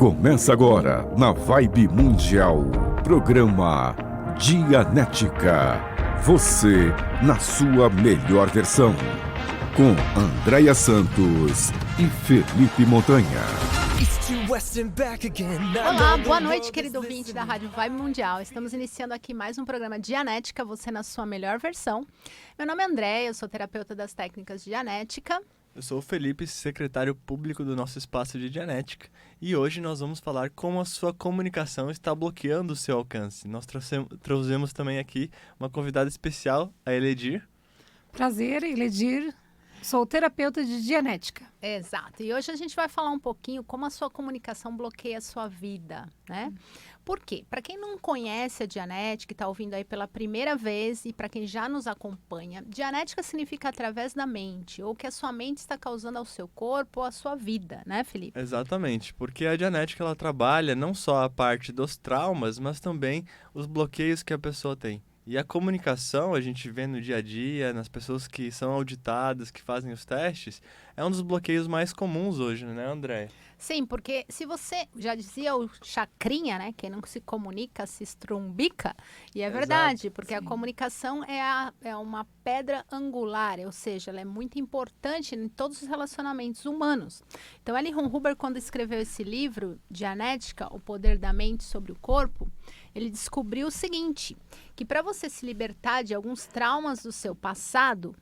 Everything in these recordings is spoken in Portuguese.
Começa agora, na Vibe Mundial, programa Dianética. Você na sua melhor versão. Com Andréia Santos e Felipe Montanha. Olá, boa noite, querido ouvinte da Rádio Vibe Mundial. Estamos iniciando aqui mais um programa Dianética, você na sua melhor versão. Meu nome é Andréia, eu sou terapeuta das técnicas de Dianética. Eu sou o Felipe, secretário público do nosso espaço de Dianética, e hoje nós vamos falar como a sua comunicação está bloqueando o seu alcance. Nós trouxemos também aqui uma convidada especial, a Eledir. Prazer, Eledir. Sou terapeuta de Dianética. Exato. E hoje a gente vai falar um pouquinho como a sua comunicação bloqueia a sua vida, né? Por quê? Para quem não conhece a Dianética e está ouvindo aí pela primeira vez e para quem já nos acompanha, Dianética significa através da mente, ou que a sua mente está causando ao seu corpo ou à sua vida, né, Felipe? Exatamente, porque a Dianética ela trabalha não só a parte dos traumas, mas também os bloqueios que a pessoa tem. E a comunicação, a gente vê no dia a dia, nas pessoas que são auditadas, que fazem os testes, é um dos bloqueios mais comuns hoje, né, André? Sim, porque se você, já dizia o Chacrinha, né, quem não se comunica se estrumbica, e é verdade, porque sim, a comunicação é uma pedra angular, ou seja, ela é muito importante em todos os relacionamentos humanos. Então, L. Ron Hubbard, quando escreveu esse livro, Dianética, O Poder da Mente sobre o Corpo, ele descobriu o seguinte, que para você se libertar de alguns traumas do seu passado,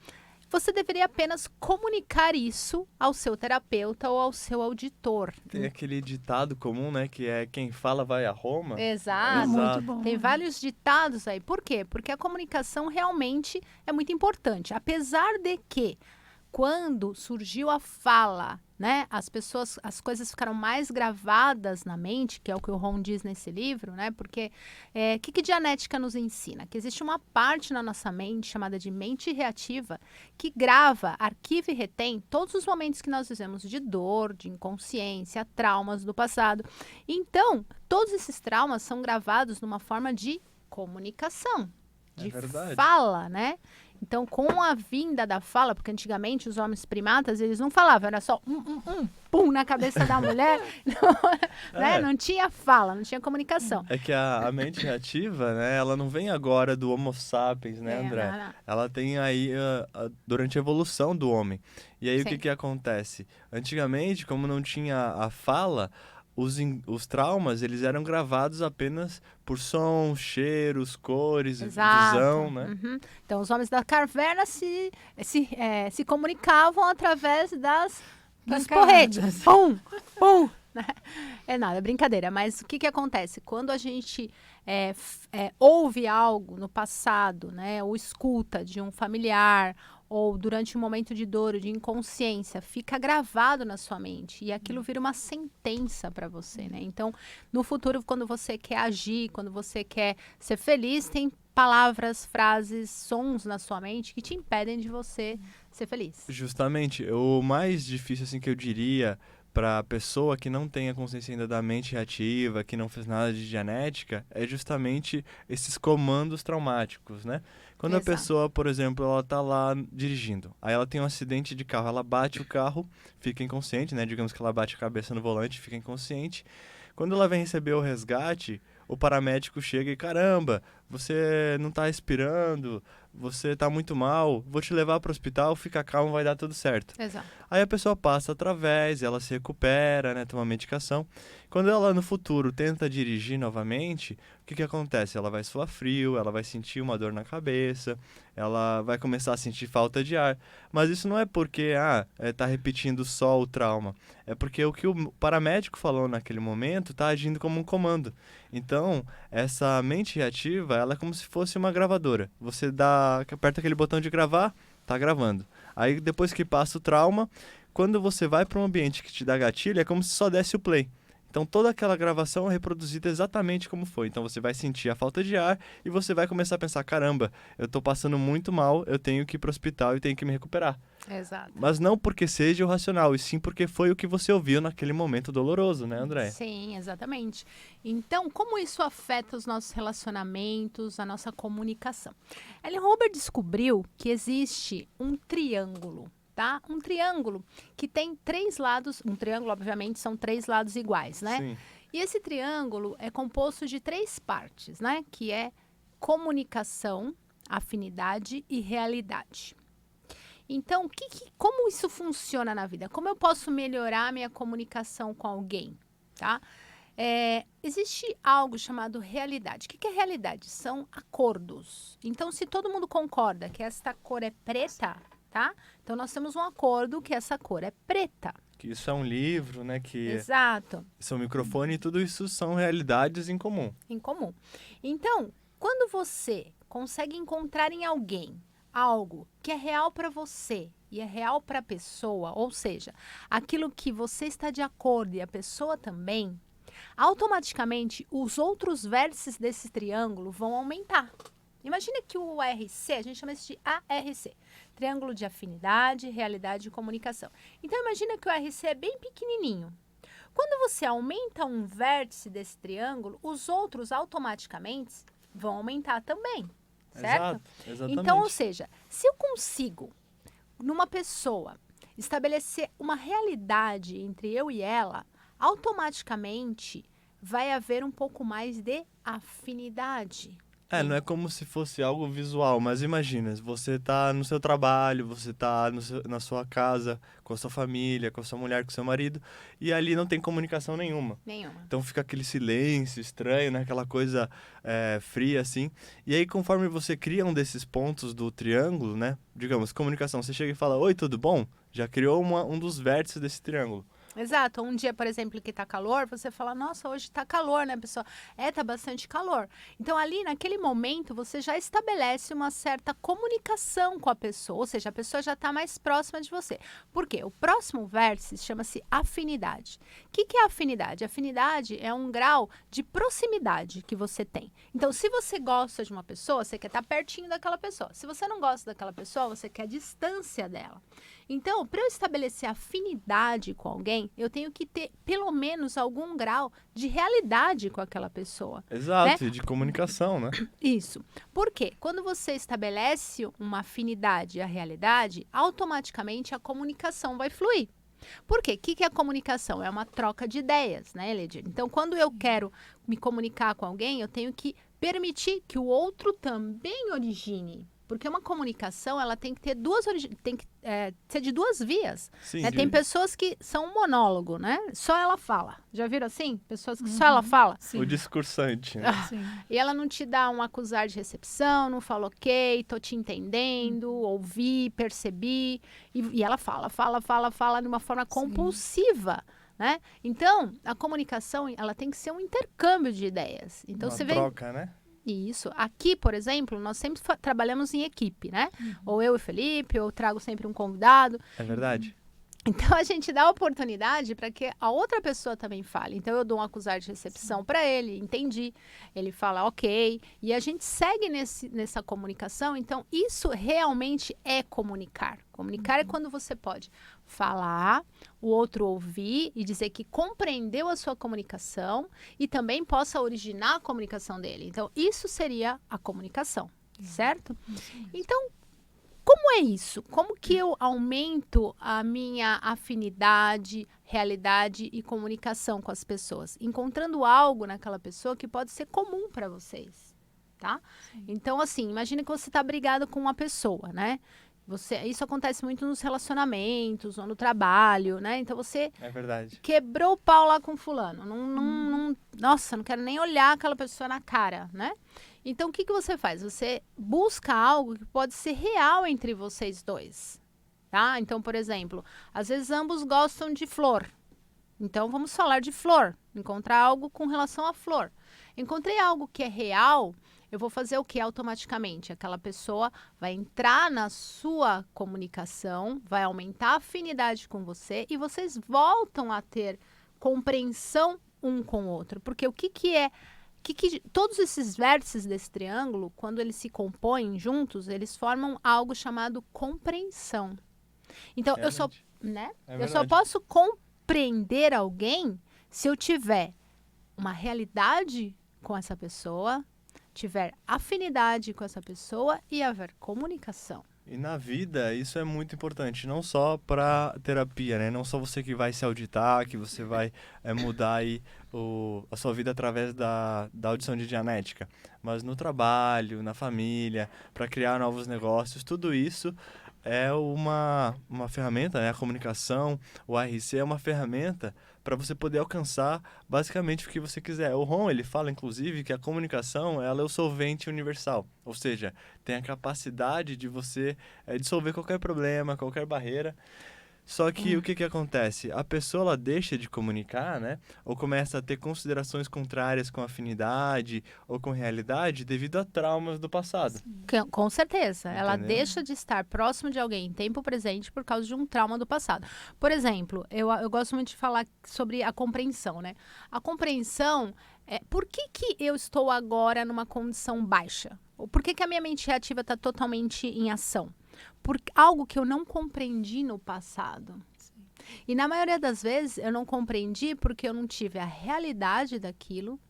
você deveria apenas comunicar isso ao seu terapeuta ou ao seu auditor. Tem aquele ditado comum, né, que é quem fala vai a Roma. Exato. Muito bom. Tem vários ditados aí. Por quê? Porque a comunicação realmente é muito importante. Apesar de que, quando surgiu a fala, né, as coisas ficaram mais gravadas na mente, que é o que o Ron diz nesse livro, né, porque o que Dianética nos ensina? Que existe uma parte na nossa mente, chamada de mente reativa, que grava, arquiva e retém todos os momentos que nós vivemos de dor, de inconsciência, traumas do passado. Então, todos esses traumas são gravados numa forma de comunicação, de fala, né? Então, com a vinda da fala, porque antigamente os homens primatas, eles não falavam, era só pum na cabeça da mulher, não, né? Não tinha fala, não tinha comunicação. É que a mente reativa, né, ela não vem agora do Homo sapiens, né, André? Não. Ela tem aí durante a evolução do homem. E aí, Sim. o que acontece? Antigamente, como não tinha a fala, os traumas, eles eram gravados apenas por som, cheiros, cores, Exato. visão, né? Uhum. Então, os homens da caverna se comunicavam através dos porretes. Pum, pum. É nada, é brincadeira. Mas o que acontece? Quando a gente ouve algo no passado, né, ou escuta de um familiar, ou durante um momento de dor, de inconsciência, fica gravado na sua mente. E aquilo vira uma sentença para você, né? Então, no futuro, quando você quer agir, quando você quer ser feliz, tem palavras, frases, sons na sua mente que te impedem de você ser feliz. Justamente. O mais difícil, assim, que eu diria para a pessoa que não tem a consciência ainda da mente reativa, que não fez nada de Dianética, é justamente esses comandos traumáticos, né? Quando Exato. a pessoa, por exemplo, ela tá lá dirigindo, aí ela tem um acidente de carro, ela bate o carro, fica inconsciente, né? Digamos que ela bate a cabeça no volante, fica inconsciente. Quando ela vem receber o resgate, o paramédico chega e, caramba, você não tá respirando, você tá muito mal, vou te levar para o hospital, fica calmo, vai dar tudo certo. Exato. Aí a pessoa passa através, ela se recupera, né, toma medicação. Quando ela no futuro tenta dirigir novamente, o que acontece? Ela vai suar frio, ela vai sentir uma dor na cabeça, ela vai começar a sentir falta de ar. Mas isso não é porque tá repetindo só o trauma. É porque o que o paramédico falou naquele momento está agindo como um comando. Então, essa mente reativa, ela é como se fosse uma gravadora. Você aperta aquele botão de gravar, tá gravando. Aí depois que passa o trauma, quando você vai para um ambiente que te dá gatilho, é como se só desse o play. Então toda aquela gravação é reproduzida exatamente como foi. Então você vai sentir a falta de ar e você vai começar a pensar, caramba, eu tô passando muito mal, eu tenho que ir pro hospital e tenho que me recuperar. Exato. Mas não porque seja o racional, e sim porque foi o que você ouviu naquele momento doloroso, né, André? Sim, exatamente. Então, como isso afeta os nossos relacionamentos, a nossa comunicação? Ellen Hubbard descobriu que existe um triângulo tá? Um triângulo que tem 3 lados, um triângulo, obviamente, são 3 lados iguais, né? Sim. E esse triângulo é composto de 3 partes, né? Que é comunicação, afinidade e realidade. Então, como isso funciona na vida? Como eu posso melhorar a minha comunicação com alguém, tá? Existe algo chamado realidade. O que é realidade? São acordos. Então, se todo mundo concorda que esta cor é preta, tá? Então, nós temos um acordo que essa cor é preta. Que isso é um livro, né? Que Exato. seu microfone e tudo isso são realidades em comum. Em comum. Então, quando você consegue encontrar em alguém algo que é real para você e é real para a pessoa, ou seja, aquilo que você está de acordo e a pessoa também, automaticamente os outros vértices desse triângulo vão aumentar. Imagina que o RC, a gente chama isso de ARC, Triângulo de Afinidade, Realidade e Comunicação. Então, imagina que o RC é bem pequenininho. Quando você aumenta um vértice desse triângulo, os outros automaticamente vão aumentar também, certo? Exatamente. Então, ou seja, se eu consigo, numa pessoa, estabelecer uma realidade entre eu e ela, automaticamente vai haver um pouco mais de afinidade. Não é como se fosse algo visual, mas imagina, você tá no seu trabalho, você tá na sua casa, com a sua família, com a sua mulher, com o seu marido, e ali não tem comunicação nenhuma. Então fica aquele silêncio estranho, né? Aquela coisa fria, assim. E aí, conforme você cria um desses pontos do triângulo, né? Digamos, comunicação, você chega e fala, oi, tudo bom? Já criou um dos vértices desse triângulo. Exato. Um dia, por exemplo, que tá calor, você fala, nossa, hoje tá calor, né, pessoal? Tá bastante calor. Então, ali, naquele momento, você já estabelece uma certa comunicação com a pessoa, ou seja, a pessoa já tá mais próxima de você. Por quê? O próximo vértice chama-se afinidade. O que é afinidade? Afinidade é um grau de proximidade que você tem. Então, se você gosta de uma pessoa, você quer estar pertinho daquela pessoa. Se você não gosta daquela pessoa, você quer a distância dela. Então, para eu estabelecer afinidade com alguém, eu tenho que ter pelo menos algum grau de realidade com aquela pessoa. Exato, né? E de comunicação, né? Isso. Por quê? Quando você estabelece uma afinidade e a realidade, automaticamente a comunicação vai fluir. Por quê? O que é a comunicação? É uma troca de ideias, né, Ledir? Então, quando eu quero me comunicar com alguém, eu tenho que permitir que o outro também origine. Porque uma comunicação, ela tem que ter ser de 2 vias. Sim, Né? Tem pessoas que são um monólogo, né? Só ela fala. Já viram assim? Pessoas que só ela fala. Sim. O discursante, né? Sim. E ela não te dá um acusar de recepção, não fala ok, tô te entendendo, ouvi, percebi. E ela fala de uma forma compulsiva. Né? Então, a comunicação, ela tem que ser um intercâmbio de ideias. Então, Uma você vê... troca, né? Isso. Aqui, por exemplo, nós sempre trabalhamos em equipe, né? Ou eu e o Felipe, ou eu trago sempre um convidado. É verdade. Então, a gente dá oportunidade para que a outra pessoa também fale. Então, eu dou um acusar de recepção para ele, entendi. Ele fala ok. E a gente segue nessa comunicação. Então, isso realmente é comunicar. Comunicar é quando você pode falar, o outro ouvir e dizer que compreendeu a sua comunicação e também possa originar a comunicação dele. Então, isso seria a comunicação, certo? Então, como é isso? Como que eu aumento a minha afinidade, realidade e comunicação com as pessoas? Encontrando algo naquela pessoa que pode ser comum para vocês, tá? Então, assim, imagina que você está brigado com uma pessoa, né? Isso acontece muito nos relacionamentos ou no trabalho, né? Então, você É verdade. quebrou o pau lá com fulano. Nossa, não quero nem olhar aquela pessoa na cara, né? Então, o que você faz? Você busca algo que pode ser real entre vocês dois, tá? Então, por exemplo, às vezes ambos gostam de flor. Então, vamos falar de flor. Encontrar algo com relação à flor. Encontrei algo que é real, eu vou fazer o que automaticamente? Aquela pessoa vai entrar na sua comunicação, vai aumentar a afinidade com você e vocês voltam a ter compreensão um com o outro. Porque o que é... todos esses vértices desse triângulo, quando eles se compõem juntos, eles formam algo chamado compreensão. Então, eu só posso compreender alguém se eu tiver uma realidade com essa pessoa, tiver afinidade com essa pessoa e haver comunicação. E na vida, isso é muito importante, não só para terapia, né? Não só você que vai se auditar, que você vai mudar aí a sua vida através da audição de dianética, mas no trabalho, na família, para criar novos negócios, tudo isso é uma ferramenta, né? A comunicação, o ARC é uma ferramenta para você poder alcançar basicamente o que você quiser. O Ron, ele fala, inclusive, que a comunicação ela é o solvente universal, ou seja, tem a capacidade de você dissolver qualquer problema, qualquer barreira. Só que o que acontece? A pessoa ela deixa de comunicar, né? Ou começa a ter considerações contrárias com afinidade ou com realidade devido a traumas do passado. Com certeza. Ela Entendeu? deixa de estar próximo de alguém em tempo presente por causa de um trauma do passado. Por exemplo, eu gosto muito de falar sobre a compreensão, né? A compreensão é por que eu estou agora numa condição baixa? Ou por que a minha mente reativa está totalmente em ação? Por algo que eu não compreendi no passado. E na maioria das vezes eu não compreendi porque eu não tive a realidade daquilo,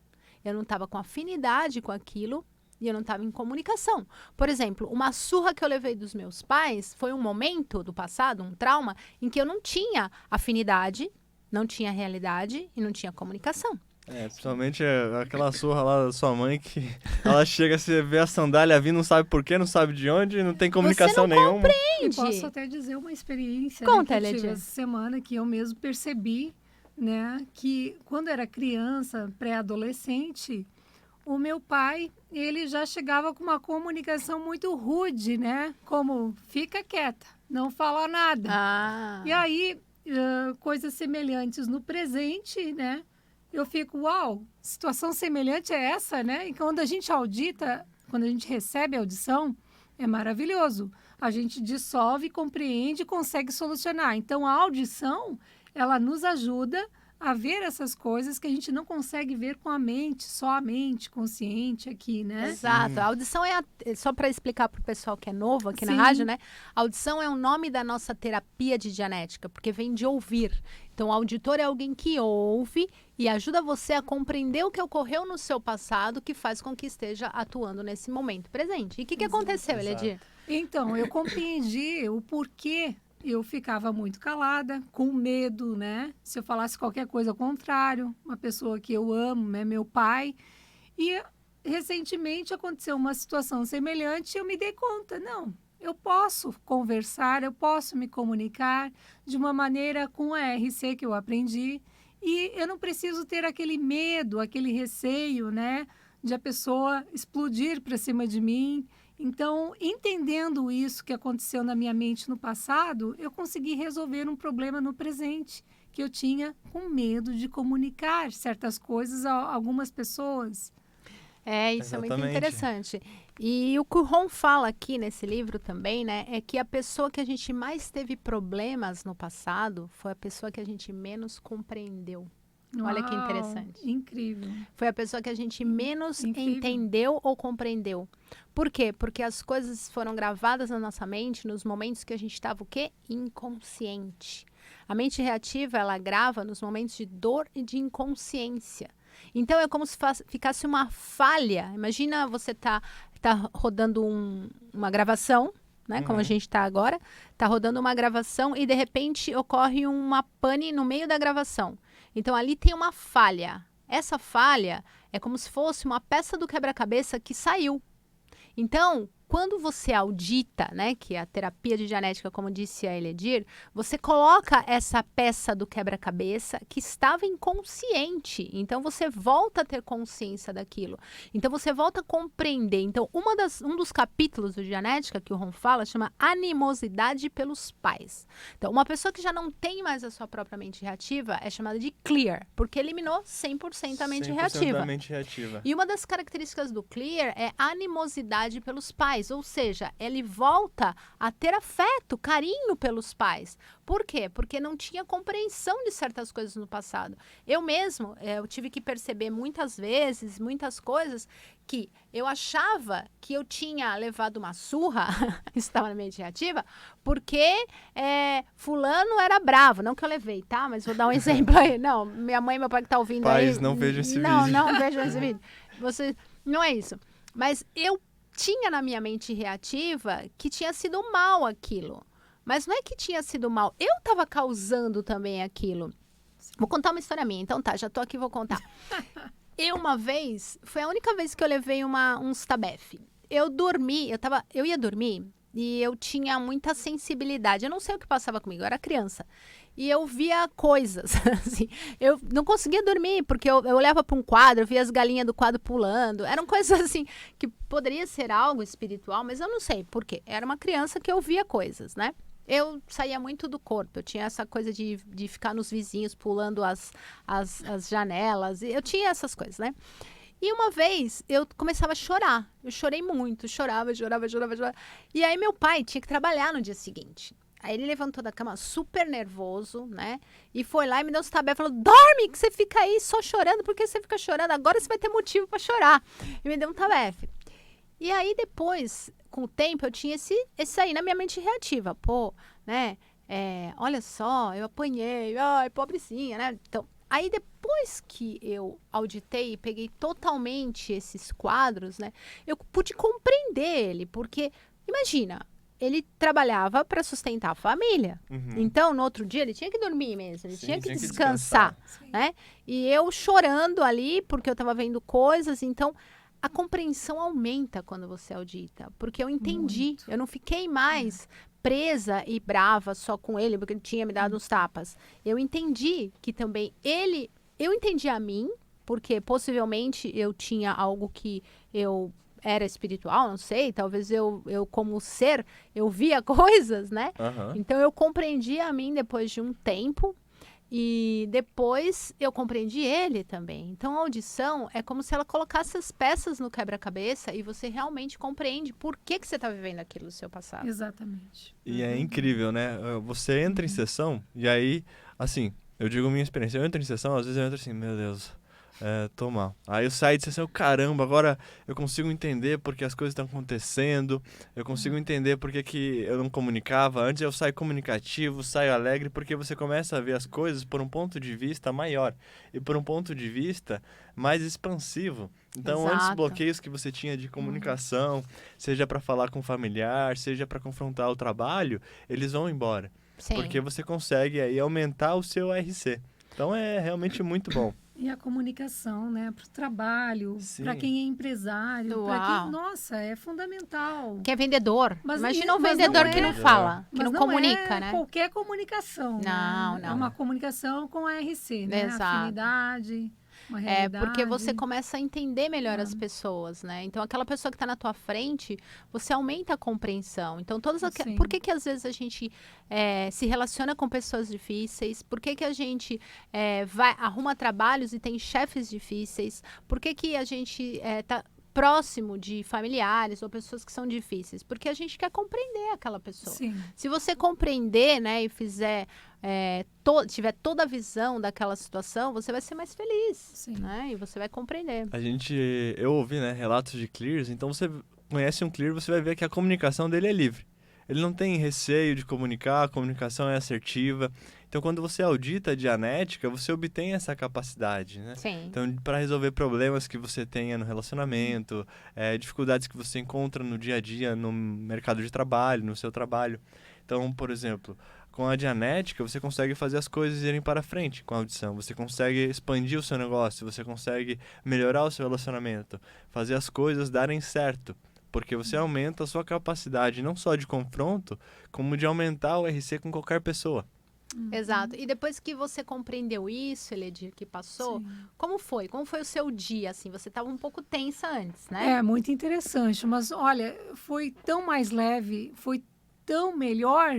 eu não estava com afinidade com aquilo e eu não estava em comunicação. Por exemplo, uma surra que eu levei dos meus pais foi um momento do passado, um trauma, em que eu não tinha afinidade, não tinha realidade e não tinha comunicação. Principalmente aquela surra lá da sua mãe que ela chega, você vê a sandália vindo, não sabe por quê, não sabe de onde, não tem comunicação nenhuma. E posso até dizer uma experiência Conta, que eu tive Elidia. essa semana que eu mesmo percebi, né, que quando era criança, pré-adolescente, o meu pai, ele já chegava com uma comunicação muito rude, né, como fica quieta, não fala nada. Ah. E aí, coisas semelhantes no presente, né, eu fico, uau, situação semelhante é essa, né? E quando a gente audita, quando a gente recebe a audição, é maravilhoso. A gente dissolve, compreende e consegue solucionar. Então, a audição, ela nos ajuda a ver essas coisas que a gente não consegue ver com a mente, só a mente consciente aqui, né? Exato. A audição só para explicar para o pessoal que é novo aqui na Sim. rádio, né? A audição é o nome da nossa terapia de dianética, porque vem de ouvir. Então, o auditor é alguém que ouve e ajuda você a compreender o que ocorreu no seu passado, que faz com que esteja atuando nesse momento presente. E o que aconteceu, Elidia? Então, eu compreendi o porquê eu ficava muito calada, com medo, né? Se eu falasse qualquer coisa ao contrário, uma pessoa que eu amo, né? Meu pai. E recentemente aconteceu uma situação semelhante e eu me dei conta, não, eu posso conversar, eu posso me comunicar de uma maneira com a RC que eu aprendi e eu não preciso ter aquele medo, aquele receio, né? De a pessoa explodir para cima de mim. Então, entendendo isso que aconteceu na minha mente no passado, eu consegui resolver um problema no presente, que eu tinha com medo de comunicar certas coisas a algumas pessoas. Isso é muito Exatamente. interessante. E o que o Ron fala aqui nesse livro também, né, é que a pessoa que a gente mais teve problemas no passado foi a pessoa que a gente menos compreendeu. Olha que Uau, interessante. Incrível. Foi a pessoa que a gente menos Incrível. entendeu ou compreendeu. Por quê? Porque as coisas foram gravadas na nossa mente nos momentos que a gente estava o quê? Inconsciente. A mente reativa, ela grava nos momentos de dor e de inconsciência. Então, é como se ficasse uma falha. Imagina você tá rodando uma gravação, né? Como a gente está agora. Tá rodando uma gravação e, de repente, ocorre uma pane no meio da gravação. Então, ali tem uma falha. Essa falha é como se fosse uma peça do quebra-cabeça que saiu. Então, quando você audita, né, que é a terapia de dianética, como disse a Elidir, você coloca essa peça do quebra-cabeça que estava inconsciente. Então, você volta a ter consciência daquilo. Então, você volta a compreender. Então, um dos capítulos do Dianética que o Ron fala chama animosidade pelos pais. Então, uma pessoa que já não tem mais a sua própria mente reativa é chamada de clear, porque eliminou 100% a mente 100% reativa. da mente reativa. E uma das características do clear é animosidade pelos pais, ou seja, ele volta a ter afeto, carinho pelos pais. Por quê? Porque não tinha compreensão de certas coisas no passado. Eu mesmo, eu tive que perceber muitas vezes, muitas coisas, que eu achava que eu tinha levado uma surra, isso estava na mente reativa, porque fulano era bravo. Não que eu levei, tá? Mas vou dar um exemplo aí. Não, minha mãe e meu pai que estão ouvindo Pais, aí... não vejam esse vídeo. Não vejam esse vídeo. Não é isso. Mas eu tinha na minha mente reativa que tinha sido mal aquilo. Mas não é que tinha sido mal, eu estava causando também aquilo. Vou contar uma história minha, então tá, já tô aqui, vou contar. Eu uma vez, foi a única vez que eu levei uns tabef. Eu dormi, eu ia dormir e eu tinha muita sensibilidade. Eu não sei o que passava comigo, eu era criança. E eu via coisas, assim. Eu não conseguia dormir, porque eu olhava para um quadro, eu via as galinhas do quadro pulando. Eram coisas assim, que poderia ser algo espiritual, mas eu não sei por quê. Era uma criança que eu via coisas, né? Eu saía muito do corpo, eu tinha essa coisa de ficar nos vizinhos, pulando as janelas. Eu tinha essas coisas, né? E uma vez eu começava a chorar. Eu chorei muito, chorava. E aí meu pai tinha que trabalhar no dia seguinte. Aí ele levantou da cama super nervoso, né? E foi lá e me deu os tabefes e falou: dorme, que você fica aí só chorando. Por que você fica chorando? Agora você vai ter motivo pra chorar. E me deu um tabefe. E aí depois, com o tempo, eu tinha esse aí na minha mente reativa. Pô, né? Olha só, eu apanhei. Ai, pobrecinha, né? Então, aí depois que eu auditei e peguei totalmente esses quadros, né? Eu pude compreender ele, porque, imagina, ele trabalhava para sustentar a família. Uhum. Então, no outro dia, ele tinha que dormir mesmo, ele Sim, tinha que tinha que descansar, né? E eu chorando ali, porque eu estava vendo coisas, então a compreensão aumenta quando você audita, porque eu entendi, Muito. eu não fiquei mais presa e brava só com ele, porque ele tinha me dado uns tapas. Eu entendi que também eu entendi a mim, porque possivelmente eu tinha algo que eu era espiritual, não sei, talvez eu como ser, eu via coisas, né? Aham. Então eu compreendi a mim depois de um tempo e depois eu compreendi ele também. Então a audição é como se ela colocasse as peças no quebra-cabeça e você realmente compreende por que você está vivendo aquilo no seu passado. Exatamente. E é incrível, né? Você entra em sessão e aí, assim, eu digo minha experiência, eu entro em sessão, às vezes eu entro assim, meu Deus, tô mal. Aí eu saio de sessão, caramba, agora eu consigo entender porque as coisas estão acontecendo, eu consigo entender porque que eu não comunicava. Antes eu saio comunicativo, saio alegre, porque você começa a ver as coisas por um ponto de vista maior e por um ponto de vista mais expansivo. Então, antes Exato. bloqueios que você tinha de comunicação, seja para falar com o familiar, seja para confrontar o trabalho, eles vão embora. Sim. Porque você consegue aí aumentar o seu RC. Então, é realmente muito bom. E a comunicação, né? Para o trabalho, Sim. para quem é empresário, para Uau. quem, nossa, é fundamental. Que é vendedor. Mas Imagina um mas vendedor não que não é- fala, que Mas não comunica, é né? qualquer comunicação. Não, né? não. É uma comunicação com RC, né? Exato. Afinidade, uma É, realidade. porque você começa a entender melhor as pessoas, né? Então, aquela pessoa que está na tua frente, você aumenta a compreensão. Então, Sim. por que às vezes a gente se relaciona com pessoas difíceis? Por que a gente arruma trabalhos e tem chefes difíceis? Por que a gente está próximo de familiares ou pessoas que são difíceis? Porque a gente quer compreender aquela pessoa. Sim. Se você compreender, né, e fizer, tiver toda a visão daquela situação, você vai ser mais feliz, Sim. né? E você vai compreender. Eu ouvi, né, relatos de clears, então você conhece um clear, você vai ver que a comunicação dele é livre. Ele não tem receio de comunicar, a comunicação é assertiva. Então, quando você audita a dianética, você obtém essa capacidade, né? Sim. Então, para resolver problemas que você tenha no relacionamento, dificuldades que você encontra no dia a dia, no mercado de trabalho, no seu trabalho. Então, por exemplo, com a dianética, você consegue fazer as coisas irem para frente com a audição. Você consegue expandir o seu negócio, você consegue melhorar o seu relacionamento, fazer as coisas darem certo. Porque você aumenta a sua capacidade não só de confronto, como de aumentar o RC com qualquer pessoa. Exato. E depois que você compreendeu isso, Eledir, que passou, Sim. como foi? Como foi o seu dia, assim? Você estava um pouco tensa antes, né? É muito interessante, mas olha, foi tão mais leve, foi tão melhor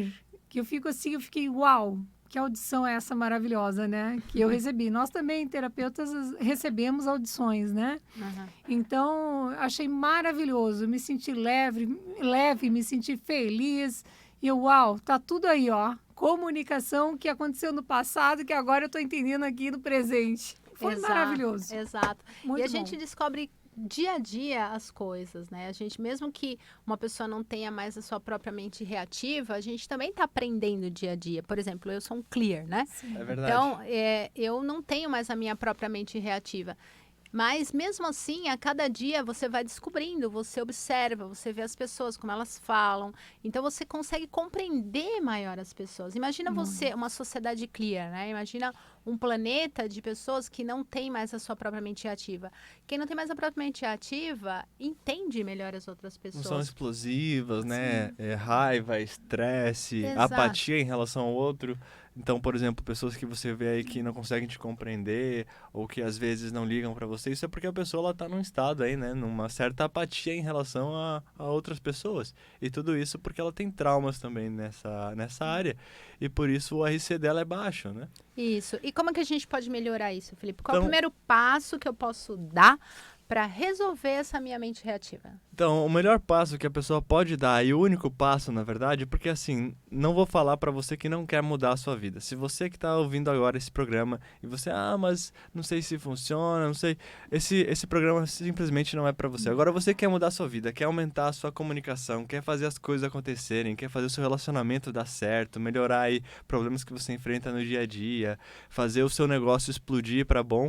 que eu fiquei uau, que audição é essa maravilhosa, né? Que eu recebi. Nós também, terapeutas, recebemos audições, né? Uhum. Então, achei maravilhoso, me senti leve, me senti feliz. E eu, uau, tá tudo aí, ó. Comunicação que aconteceu no passado, que agora eu tô entendendo aqui no presente. Foi Exato, maravilhoso. Exato. Muito E a bom. gente descobre dia a dia as coisas, né? A gente, mesmo que uma pessoa não tenha mais a sua própria mente reativa, a gente também está aprendendo dia a dia. Por exemplo, eu sou um clear, né? Sim. É verdade. Então, eu não tenho mais a minha própria mente reativa. Mas mesmo assim, a cada dia você vai descobrindo, você observa, você vê as pessoas, como elas falam. Então você consegue compreender maior as pessoas. Imagina você, uma sociedade clear, né? Imagina um planeta de pessoas que não tem mais a sua própria mente ativa. Quem não tem mais a própria mente ativa entende melhor as outras Não são pessoas. explosivas, né? Raiva, estresse, Exato. apatia em relação ao outro. Então, por exemplo, pessoas que você vê aí que não conseguem te compreender ou que às vezes não ligam pra você, isso é porque a pessoa ela tá num estado aí, né? Numa certa apatia em relação a outras pessoas. E tudo isso porque ela tem traumas também nessa área. E por isso o RC dela é baixo, né? Isso. E como é que a gente pode melhorar isso, Felipe? Qual é o Então- primeiro passo que eu posso dar para resolver essa minha mente reativa? Então, o melhor passo que a pessoa pode dar, e o único passo, na verdade, porque assim, não vou falar pra você que não quer mudar a sua vida. Se você que tá ouvindo agora esse programa e você, mas não sei se funciona, não sei, esse programa simplesmente não é pra você. Agora você quer mudar a sua vida, quer aumentar a sua comunicação, quer fazer as coisas acontecerem, quer fazer o seu relacionamento dar certo, melhorar aí problemas que você enfrenta no dia a dia, fazer o seu negócio explodir pra bom.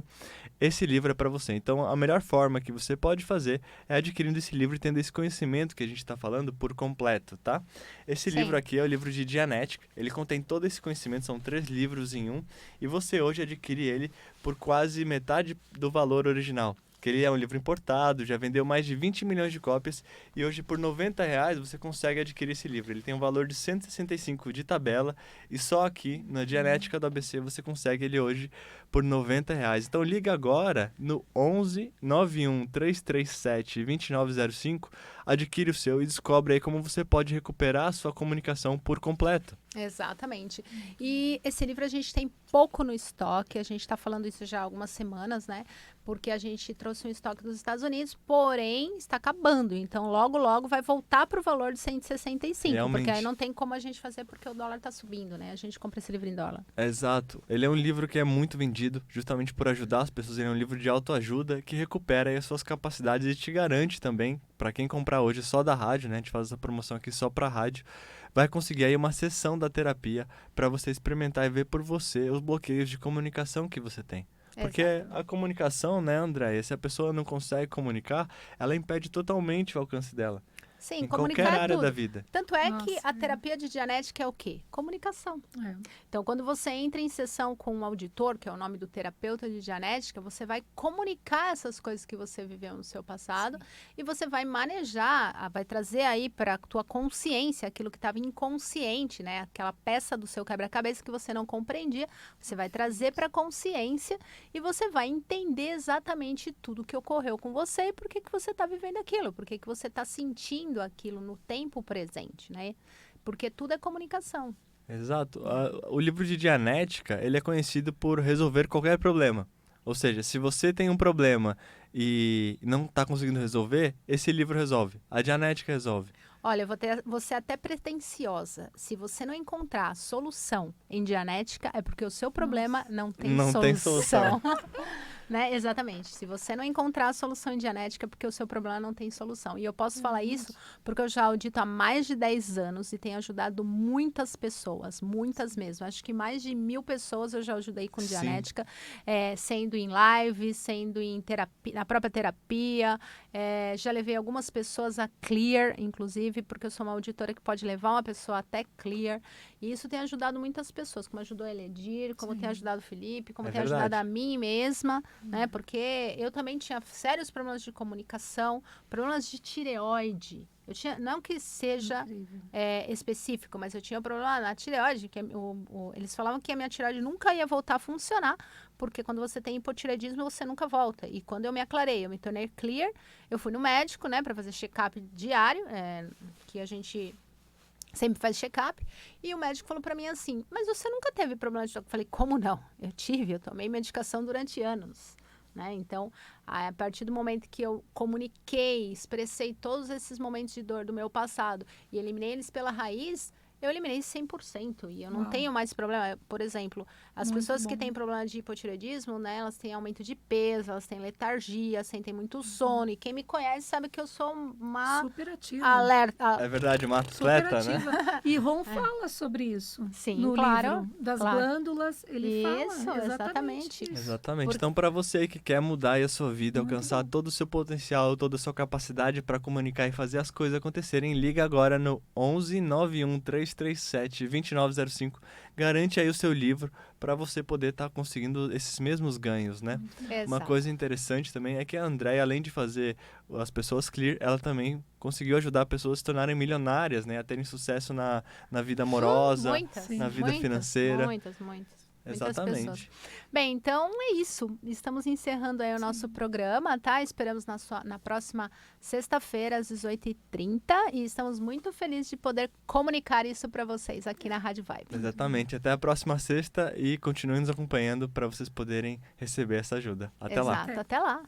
Esse livro é para você. Então, a melhor forma que você pode fazer é adquirindo esse livro e tendo esse conhecimento que a gente está falando por completo, tá? Esse Sim. livro aqui é o livro de Dianética. Ele contém todo esse conhecimento, são 3 livros em um. E você hoje adquire ele por quase metade do valor original. Que ele é um livro importado, já vendeu mais de 20 milhões de cópias e hoje por R$90 você consegue adquirir esse livro. Ele tem um valor de 165 de tabela e só aqui na Dianética do ABC você consegue ele hoje por R$90. Então liga agora no 11 91 337 2905, adquire o seu e descobre aí como você pode recuperar a sua comunicação por completo. Exatamente. E esse livro a gente tem pouco no estoque, a gente está falando isso já há algumas semanas, né? Porque a gente trouxe um estoque dos Estados Unidos, porém está acabando. Então, logo, logo vai voltar para o valor de 165, Realmente. porque aí não tem como a gente fazer porque o dólar está subindo, né? A gente compra esse livro em dólar. Exato. Ele é um livro que é muito vendido justamente por ajudar as pessoas. Ele é um livro de autoajuda que recupera aí as suas capacidades e te garante também, para quem comprar hoje só da rádio, né? A gente faz essa promoção aqui só para rádio. Vai conseguir aí uma sessão da terapia para você experimentar e ver por você os bloqueios de comunicação que você tem. Porque a comunicação, né, André, se a pessoa não consegue comunicar, ela impede totalmente o alcance dela. Sim, Em comunicar qualquer é área tudo. da vida. Tanto é Nossa, que a terapia de Dianética é o quê? Comunicação. É. Então, quando você entra em sessão com um auditor, que é o nome do terapeuta de Dianética, você vai comunicar essas coisas que você viveu no seu passado e você vai manejar, vai trazer aí para a tua consciência aquilo que estava inconsciente, né? Aquela peça do seu quebra-cabeça que você não compreendia, você vai trazer para a consciência e você vai entender exatamente tudo que ocorreu com você e por que você está vivendo aquilo, por que você está sentindo aquilo no tempo presente, né? Porque tudo é comunicação. Exato. O livro de Dianética, ele é conhecido por resolver qualquer problema. Ou seja, se você tem um problema e não está conseguindo resolver, esse livro resolve. A Dianética resolve. Olha, vou ser até pretensiosa. Se você não encontrar a solução em Dianética, é porque o seu problema não tem Não solução. tem solução. Né? Exatamente. Se você não encontrar a solução em Dianética, é porque o seu problema não tem solução. E eu posso falar isso porque eu já audito há mais de 10 anos e tenho ajudado muitas pessoas, muitas mesmo. Acho que mais de 1000 pessoas eu já ajudei com Sim. Dianética, sendo em live, sendo em terapia, na própria terapia. Já levei algumas pessoas a Clear, inclusive, porque eu sou uma auditora que pode levar uma pessoa até Clear. E isso tem ajudado muitas pessoas, como ajudou a Eledir, como tem ajudado o Felipe, como É tem verdade. ajudado a mim mesma, né? Porque eu também tinha sérios problemas de comunicação, problemas de tireoide. Eu tinha, não que seja Incrível. específico, mas eu tinha um problema na tireoide, que eles falavam que a minha tireoide nunca ia voltar a funcionar, porque quando você tem hipotireoidismo, você nunca volta. E quando eu me aclarei, eu me tornei clear, eu fui no médico, né, para fazer check-up diário, que a gente sempre faz check-up, e o médico falou pra mim assim, mas você nunca teve problema de dor? Eu falei, como não? Eu tomei medicação durante anos, né? Então, a partir do momento que eu comuniquei, expressei todos esses momentos de dor do meu passado e eliminei eles pela raiz, Eu eliminei 100% e eu não Uau. tenho mais problema. Por exemplo, as Muito pessoas que bom. têm problema de hipotireoidismo, né? Elas têm aumento de peso, elas têm letargia, sentem muito sono. E quem me conhece sabe que eu sou uma Super ativa. alerta. É verdade, uma Super atleta, né? ativa. E Ron fala sobre isso. Sim, no claro, livro das claro. glândulas, ele Isso, fala exatamente. exatamente isso. Exatamente. Por- Então, para você aí que quer mudar aí a sua vida, Muito alcançar bom. todo o seu potencial, toda a sua capacidade para comunicar e fazer as coisas acontecerem, liga agora no 11 91 337 2905. Garante aí o seu livro para você poder estar conseguindo esses mesmos ganhos, né? Uma Exato. coisa interessante também é que a Andréia, além de fazer as pessoas clear, ela também conseguiu ajudar pessoas a se tornarem milionárias, né? A terem sucesso na vida amorosa, Muitas, Sim. na vida muitas, financeira. Muitas pessoas. Exatamente. Bem, então é isso. Estamos encerrando aí o nosso programa, tá? Esperamos na próxima sexta-feira, às 18h30. E estamos muito felizes de poder comunicar isso para vocês aqui na Rádio Vibe. Exatamente. Até a próxima sexta e continuem nos acompanhando para vocês poderem receber essa ajuda. Até lá. Exato, até lá.